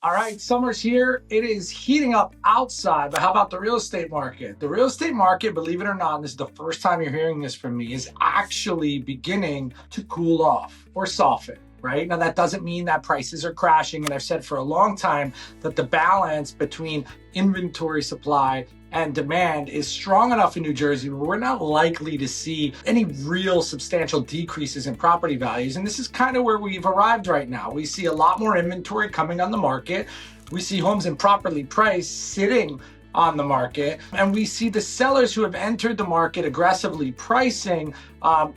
All right, summer's here. It is heating up outside, but how about the real estate market? The real estate market, believe it or not, and this is the first time you're hearing this from me, is actually beginning to cool off or soften. Right now, that doesn't mean that prices are crashing. And I've said for a long time that the balance between inventory supply and demand is strong enough in New Jersey where we're not likely to see any real substantial decreases in property values. And this is kind of where we've arrived right now. We see a lot more inventory coming on the market. We see homes improperly priced sitting on the market, and we see the sellers who have entered the market aggressively pricing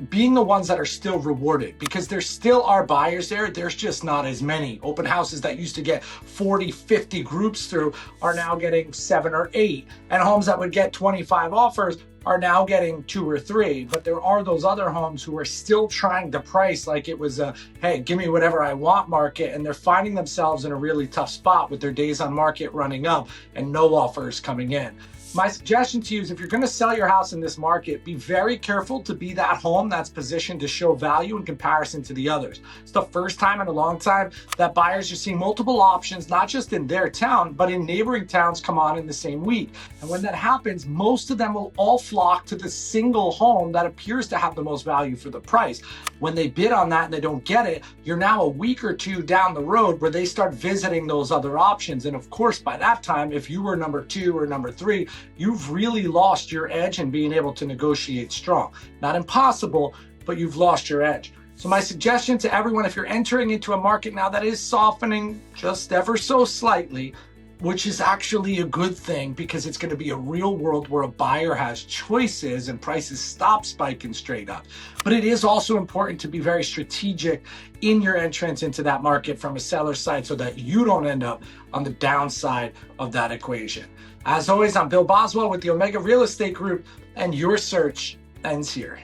being the ones that are still rewarded, because there still are buyers there. There's just not as many. Open houses that used to get 40, 50 groups through are now getting 7 or 8, and homes that would get 25 offers are now getting 2 or 3. But there are those other homes who are still trying to price like it was a, hey, give me whatever I want market. And they're finding themselves in a really tough spot with their days on market running up and no offers coming in. My suggestion to you is, if you're going to sell your house in this market, be very careful to be that home that's positioned to show value in comparison to the others. It's the first time in a long time that buyers are seeing multiple options, not just in their town, but in neighboring towns come on in the same week. And when that happens, most of them will all flock to the single home that appears to have the most value for the price. When they bid on that and they don't get it, you're now a week or two down the road where they start visiting those other options. And of course, by that time, if you were number 2 or number 3, you've really lost your edge in being able to negotiate strong. Not impossible, but you've lost your edge. So my suggestion to everyone, if you're entering into a market now that is softening just ever so slightly, which is actually a good thing, because it's going to be a real world where a buyer has choices and prices stop spiking straight up. But it is also important to be very strategic in your entrance into that market from a seller's side so that you don't end up on the downside of that equation. As always, I'm Bill Boswell with the Omega Real Estate Group, and your search ends here.